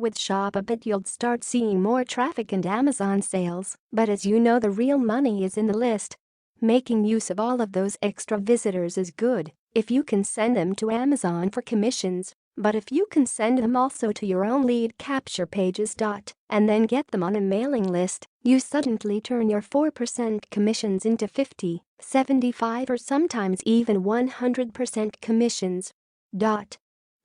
With ShopABot you'll start seeing more traffic and Amazon sales, but as you know, the real money is in the list. Making use of all of those extra visitors is good if you can send them to Amazon for commissions, but if you can send them also to your own lead capture pages. And then get them on a mailing list, you suddenly turn your 4% commissions into 50, 75 or sometimes even 100% commissions.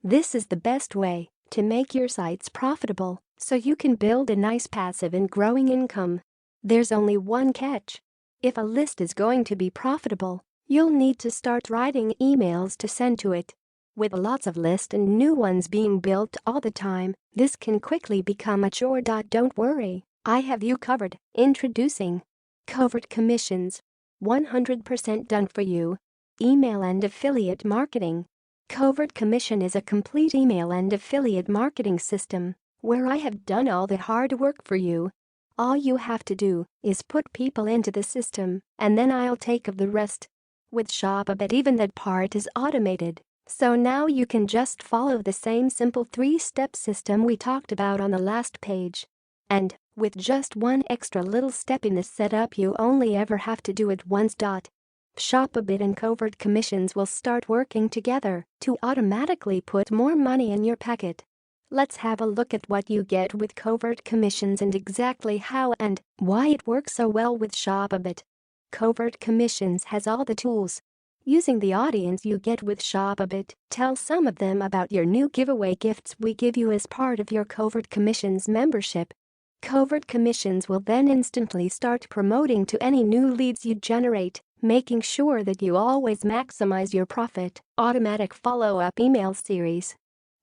This is the best way to make your sites profitable so you can build a nice passive and growing income. There's only one catch. If a list is going to be profitable, you'll need to start writing emails to send to it. With lots of lists and new ones being built all the time, this can quickly become a chore. Don't worry, I have you covered. Introducing Covert Commissions. 100% done for you. Email and affiliate marketing. Covert Commission is a complete email and affiliate marketing system where I have done all the hard work for you. All you have to do is put people into the system and then I'll take care of the rest. With ShopABot even that part is automated, so now you can just follow the same simple 3-step system we talked about on the last page. And with just one extra little step in the setup, you only ever have to do it once. ShopABot and Covert Commissions will start working together to automatically put more money in your pocket. Let's have a look at what you get with Covert Commissions and exactly how and why it works so well with ShopABot. Covert Commissions has all the tools. Using the audience you get with ShopABot, tell some of them about your new giveaway gifts we give you as part of your Covert Commissions membership. Covert Commissions will then instantly start promoting to any new leads you generate, making sure that you always maximize your profit. Automatic follow-up email series.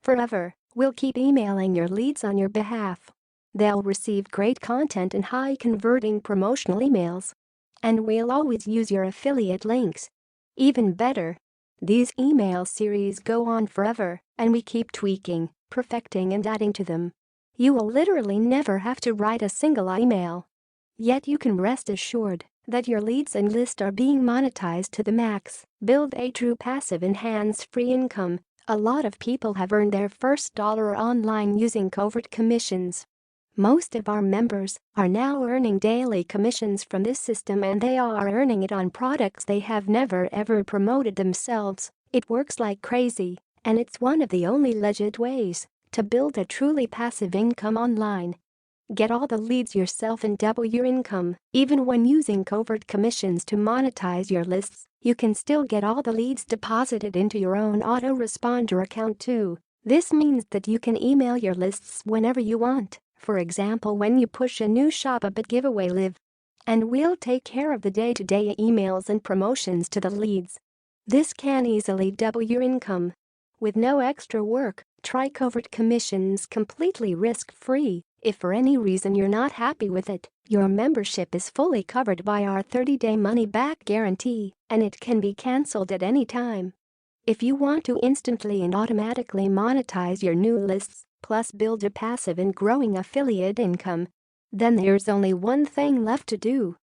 Forever, we'll keep emailing your leads on your behalf. They'll receive great content and high-converting promotional emails. And we'll always use your affiliate links. Even better, these email series go on forever, and we keep tweaking, perfecting and adding to them. You will literally never have to write a single email. Yet you can rest assured that your leads and list are being monetized to the max. Build a true passive and hands-free income. A lot of people have earned their first dollar online using Covert Commissions. Most of our members are now earning daily commissions from this system, and they are earning it on products they have never ever promoted themselves. It works like crazy, and it's one of the only legit ways to build a truly passive income online. Get all the leads yourself and double your income. Even when using Covert Commissions to monetize your lists, you can still get all the leads deposited into your own autoresponder account too. This means that you can email your lists whenever you want. For example, when you push a new ShopABot giveaway live, and we'll take care of the day-to-day emails and promotions to the leads. This can easily double your income. With no extra work, try Covert Commissions completely risk-free. If for any reason you're not happy with it, your membership is fully covered by our 30-day money-back guarantee, and it can be cancelled at any time. If you want to instantly and automatically monetize your new lists, plus build a passive and growing affiliate income, then there's only one thing left to do.